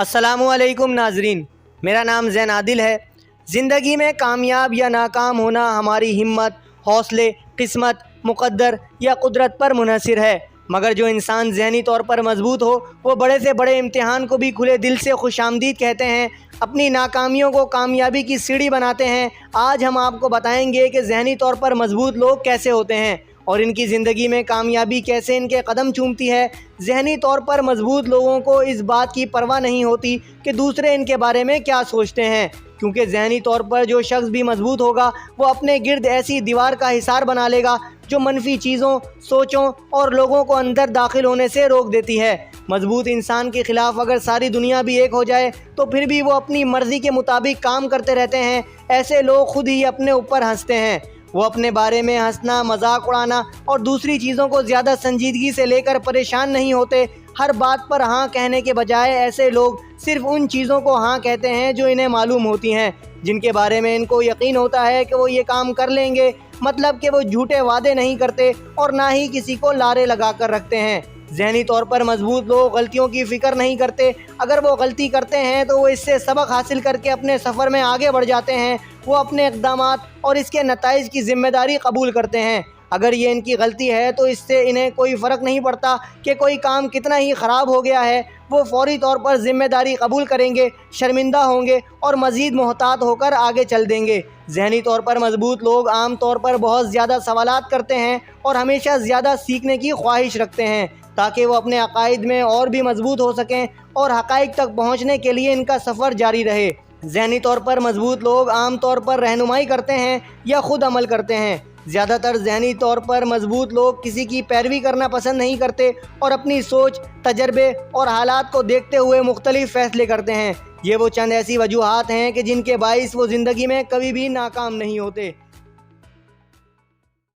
السلام علیکم ناظرین، میرا نام زین عادل ہے۔ زندگی میں کامیاب یا ناکام ہونا ہماری ہمت، حوصلے، قسمت، مقدر یا قدرت پر منحصر ہے، مگر جو انسان ذہنی طور پر مضبوط ہو وہ بڑے سے بڑے امتحان کو بھی کھلے دل سے خوش آمدید کہتے ہیں، اپنی ناکامیوں کو کامیابی کی سیڑھی بناتے ہیں۔ آج ہم آپ کو بتائیں گے کہ ذہنی طور پر مضبوط لوگ کیسے ہوتے ہیں اور ان کی زندگی میں کامیابی کیسے ان کے قدم چومتی ہے۔ ذہنی طور پر مضبوط لوگوں کو اس بات کی پرواہ نہیں ہوتی کہ دوسرے ان کے بارے میں کیا سوچتے ہیں، کیونکہ ذہنی طور پر جو شخص بھی مضبوط ہوگا وہ اپنے گرد ایسی دیوار کا حصار بنا لے گا جو منفی چیزوں، سوچوں اور لوگوں کو اندر داخل ہونے سے روک دیتی ہے۔ مضبوط انسان کے خلاف اگر ساری دنیا بھی ایک ہو جائے تو پھر بھی وہ اپنی مرضی کے مطابق کام کرتے رہتے ہیں۔ ایسے لوگ خود ہی اپنے اوپر ہنستے ہیں۔ وہ اپنے بارے میں ہنسنا، مذاق اڑانا اور دوسری چیزوں کو زیادہ سنجیدگی سے لے کر پریشان نہیں ہوتے۔ ہر بات پر ہاں کہنے کے بجائے ایسے لوگ صرف ان چیزوں کو ہاں کہتے ہیں جو انہیں معلوم ہوتی ہیں، جن کے بارے میں ان کو یقین ہوتا ہے کہ وہ یہ کام کر لیں گے۔ مطلب کہ وہ جھوٹے وعدے نہیں کرتے اور نہ ہی کسی کو لارے لگا کر رکھتے ہیں۔ ذہنی طور پر مضبوط لوگ غلطیوں کی فکر نہیں کرتے۔ اگر وہ غلطی کرتے ہیں تو وہ اس سے سبق حاصل کر کے اپنے سفر میں آگے بڑھ جاتے ہیں۔ وہ اپنے اقدامات اور اس کے نتائج کی ذمہ داری قبول کرتے ہیں۔ اگر یہ ان کی غلطی ہے تو اس سے انہیں کوئی فرق نہیں پڑتا کہ کوئی کام کتنا ہی خراب ہو گیا ہے، وہ فوری طور پر ذمہ داری قبول کریں گے، شرمندہ ہوں گے اور مزید محتاط ہو کر آگے چل دیں گے۔ ذہنی طور پر مضبوط لوگ عام طور پر بہت زیادہ سوالات کرتے ہیں اور ہمیشہ زیادہ سیکھنے کی خواہش رکھتے ہیں تاکہ وہ اپنے عقائد میں اور بھی مضبوط ہو سکیں اور حقائق تک پہنچنے کے لیے ان کا سفر جاری رہے۔ ذہنی طور پر مضبوط لوگ عام طور پر رہنمائی کرتے ہیں یا خود عمل کرتے ہیں۔ زیادہ تر ذہنی طور پر مضبوط لوگ کسی کی پیروی کرنا پسند نہیں کرتے اور اپنی سوچ، تجربے اور حالات کو دیکھتے ہوئے مختلف فیصلے کرتے ہیں۔ یہ وہ چند ایسی وجوہات ہیں کہ جن کے باعث وہ زندگی میں کبھی بھی ناکام نہیں ہوتے۔